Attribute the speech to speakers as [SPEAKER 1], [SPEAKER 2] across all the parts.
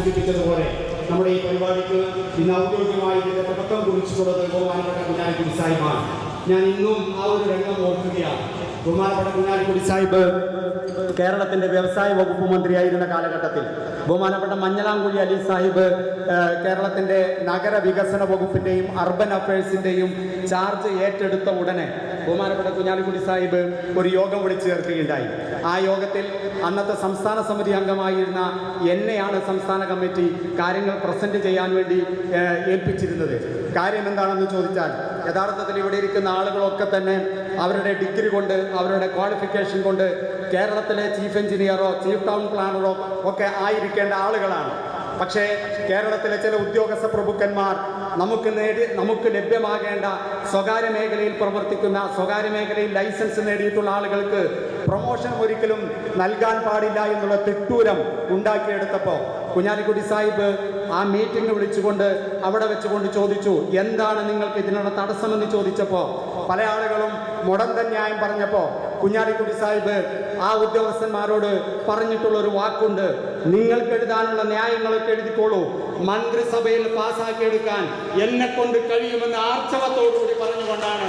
[SPEAKER 1] സൂചിപ്പിച്ചതുപോലെ നമ്മുടെ ഈ പരിപാടിക്ക് ഇന്ന് ഔദ്യോഗികമായി ഇതിന്റെ തുടക്കം കുറിച്ചുള്ളത് ബഹുമാനപ്പെട്ട കുഞ്ഞാലിക്കുടി സാഹിബാണ്. ഞാൻ ഇന്നും ആ ഒരു രംഗം ഓർക്കുകയാണ്. ബഹുമാനപ്പെട്ട കുഞ്ഞാലിക്കുടി സാഹിബ് കേരളത്തിന്റെ വ്യവസായ വകുപ്പ് മന്ത്രിയായിരുന്ന കാലഘട്ടത്തിൽ ബഹുമാനപ്പെട്ട മഞ്ഞളാംകുഴി അലി സാഹിബ് കേരളത്തിന്റെ നഗര വികസന വകുപ്പിന്റെയും അർബൻ അഫയേഴ്സിന്റെയും ചാർജ് ഏറ്റെടുത്ത ഉടനെ ബഹുമാനപ്പെട്ട കുഞ്ഞാലിക്കുടി സാഹിബ് ഒരു യോഗം വിളിച്ചു ചേർക്കുകയുണ്ടായി. ആ യോഗത്തിൽ അന്നത്തെ സംസ്ഥാന സമിതി അംഗമായിരുന്ന എന്നെയാണ് സംസ്ഥാന കമ്മിറ്റി കാര്യങ്ങൾ പ്രസന്റ് ചെയ്യാൻ വേണ്ടി ഏൽപ്പിച്ചിരുന്നത്. കാര്യം എന്താണെന്ന് ചോദിച്ചാൽ, യഥാർത്ഥത്തിൽ ഇവിടെ ഇരിക്കുന്ന ആളുകളൊക്കെ തന്നെ അവരുടെ ഡിഗ്രി കൊണ്ട്, അവരുടെ ക്വാളിഫിക്കേഷൻ കൊണ്ട് കേരളത്തിലെ ചീഫ് എഞ്ചിനീയറോ ചീഫ് ടൗൺ പ്ലാനറോ ഒക്കെ ആയിരിക്കേണ്ട ആളുകളാണ്. പക്ഷേ കേരളത്തിലെ ചില ഉദ്യോഗസ്ഥ പ്രഭുക്കന്മാർ നമുക്ക് ലഭ്യമാകേണ്ട സ്വകാര്യ മേഖലയിൽ പ്രവർത്തിക്കുന്ന, സ്വകാര്യ മേഖലയിൽ ലൈസൻസ് നേടിയിട്ടുള്ള ആളുകൾക്ക് പ്രൊമോഷൻ ഒരിക്കലും നൽകാൻ പാടില്ല എന്നുള്ള തിട്ടൂരം ഉണ്ടാക്കിയെടുത്തപ്പോൾ കുഞ്ഞാലിക്കുടി സാഹിബ് ആ മീറ്റിംഗ് വിളിച്ചുകൊണ്ട് അവിടെ വെച്ചുകൊണ്ട് ചോദിച്ചു, എന്താണ് നിങ്ങൾക്ക് ഇതിനുള്ള തടസ്സമെന്ന് ചോദിച്ചപ്പോൾ പല ആളുകളും മുടന്തൻ ന്യായം പറഞ്ഞപ്പോൾ കുഞ്ഞാലിക്കുടി സാഹിബ് ആ ഉദ്യോഗസ്ഥന്മാരോട് പറഞ്ഞിട്ടുള്ളൊരു വാക്കുണ്ട്, നിങ്ങൾക്ക് എഴുതാനുള്ള ന്യായങ്ങളൊക്കെ എഴുതിക്കോളൂ, മന്ത്രിസഭയിൽ പാസ്സാക്കിയെടുക്കാൻ എന്നെ കൊണ്ട് കഴിയുമെന്ന് ആർച്ചവത്തോടുകൂടി പറഞ്ഞുകൊണ്ടാണ്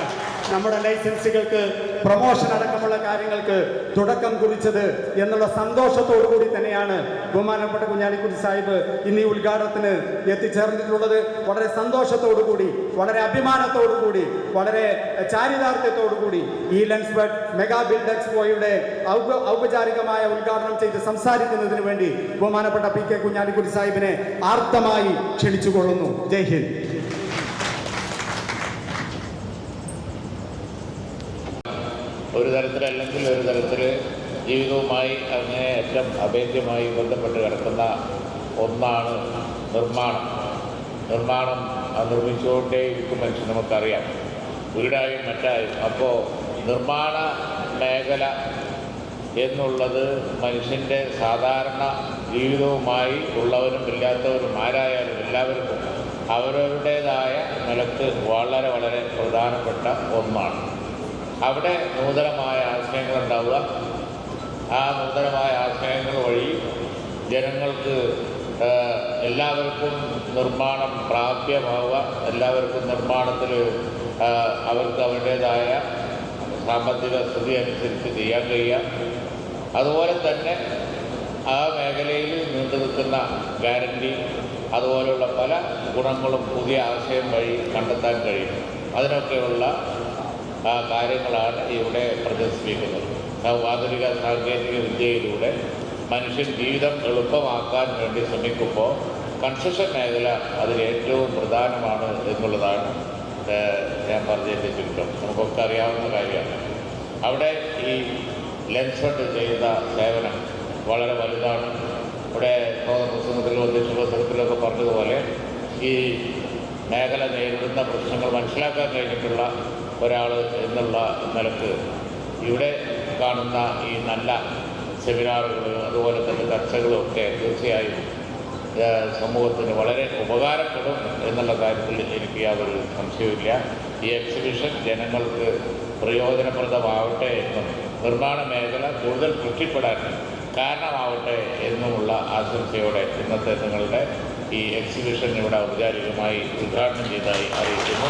[SPEAKER 1] നമ്മുടെ ലൈസൻസുകൾക്ക് പ്രൊമോഷൻ അടക്കമുള്ള കാര്യങ്ങൾക്ക് തുടക്കം കുറിച്ചത് എന്നുള്ള സന്തോഷത്തോടു കൂടി തന്നെയാണ് ബഹുമാനപ്പെട്ട കുഞ്ഞാലിക്കുടി സാഹിബ് ഇന്ന് ഈ ഉദ്ഘാടനത്തിന് എത്തിച്ചേർന്നിട്ടുള്ളത്. വളരെ സന്തോഷത്തോടു കൂടി, വളരെ അഭിമാനത്തോടു കൂടി, വളരെ ചാരിതാർത്ഥ്യത്തോടു കൂടി ഈ ലെൻസ്ബർഗ് മെഗാ ബിൽഡ് എക്സ്പോയുടെ ഔപചാരികമായ ഉദ്ഘാടനം ചെയ്ത് സംസാരിക്കുന്നതിന് വേണ്ടി ബഹുമാനപ്പെട്ട പി കെ കുഞ്ഞാലിക്കുടി സാഹിബിനെ ആർദ്രമായി ക്ഷണിച്ചുകൊള്ളുന്നു. ജയ് ഹിന്ദ്.
[SPEAKER 2] ഒരു തരത്തിലല്ലെങ്കിൽ ഒരു തരത്തിൽ ജീവിതവുമായി അങ്ങനെ ഏറ്റവും അഭേദ്യമായി ബന്ധപ്പെട്ട് കിടക്കുന്ന ഒന്നാണ് നിർമ്മാണം. നിർമ്മിച്ചുകൊണ്ടേ ഇരിക്കും മനുഷ്യൻ, നമുക്കറിയാം, വീടായും മറ്റായും. അപ്പോൾ നിർമ്മാണ മേഖല എന്നുള്ളത് മനുഷ്യൻ്റെ സാധാരണ ജീവിതവുമായി ഉള്ളവരും ഇല്ലാത്തവരും ആരായാലും എല്ലാവർക്കും അവരവരുടേതായ നിലക്ക് വളരെ വളരെ പ്രധാനപ്പെട്ട ഒന്നാണ്. അവിടെ നൂതനമായ ആശയങ്ങളുണ്ടാവുക, ആ നൂതനമായ ആശയങ്ങൾ വഴി ജനങ്ങൾക്ക് എല്ലാവർക്കും നിർമ്മാണം പ്രാപ്യമാവുക, എല്ലാവർക്കും നിർമ്മാണത്തിൽ അവർക്ക് അവരുടേതായ സാമ്പത്തിക സ്ഥിതി അനുസരിച്ച് ചെയ്യാൻ കഴിയുക. അതുപോലെ തന്നെ ആ മേഖലയിൽ നീണ്ടു നിൽക്കുന്ന ഗ്യാരണ്ടി, അതുപോലെയുള്ള പല ഗുണങ്ങളും പുതിയ ആശയം വഴി കണ്ടെത്താൻ കഴിയും. അതിനൊക്കെയുള്ള കാര്യങ്ങളാണ് ഇവിടെ പ്രദർശിപ്പിക്കുന്നത്. ആധുനിക സാങ്കേതിക വിദ്യയിലൂടെ മനുഷ്യൻ ജീവിതം എളുപ്പമാക്കാൻ വേണ്ടി ശ്രമിക്കുമ്പോൾ കൺസ്ട്രക്ഷൻ മേഖല അതിലേറ്റവും പ്രധാനമാണ് എന്നുള്ളതാണ് ഞാൻ പറഞ്ഞതിൻ്റെ ചുരുക്കം. നമുക്കൊക്കെ അറിയാവുന്ന കാര്യമാണ്. അവിടെ ഈ ലെൻസ്ബർഗ് ചെയ്ത സേവനം വളരെ വലുതാണ്. ഇവിടെ പ്രസംഗത്തിലോ അധ്യക്ഷ പ്രസംഗത്തിലൊക്കെ പറഞ്ഞതുപോലെ ഈ മേഖല നേരിടുന്ന പ്രശ്നങ്ങൾ മനസ്സിലാക്കാൻ കഴിഞ്ഞിട്ടുള്ള ഒരാൾ എന്നുള്ള നിലക്ക് ഇവിടെ കാണുന്ന ഈ നല്ല സെമിനാറുകൾ, അതുപോലെ തന്നെ ചർച്ചകളും ഒക്കെ തീർച്ചയായും സമൂഹത്തിന് വളരെ ഉപകാരപ്പെടും എന്നുള്ള കാര്യത്തിൽ എനിക്ക് യാതൊരു സംശയവുമില്ല. ഈ എക്സിബിഷൻ ജനങ്ങൾക്ക് പ്രയോജനപ്രദമാവട്ടെ എന്നും നിർമ്മാണ മേഖല കൂടുതൽ പുഷ്ടിപ്പെടാൻ കാരണമാവട്ടെ എന്നുമുള്ള ആശംസയോടെ ഇന്നത്തെ നിങ്ങളുടെ ഈ എക്സിബിഷൻ ഇവിടെ ഔപചാരികമായി ഉദ്ഘാടനം ചെയ്തതായി അറിയിക്കുന്നു.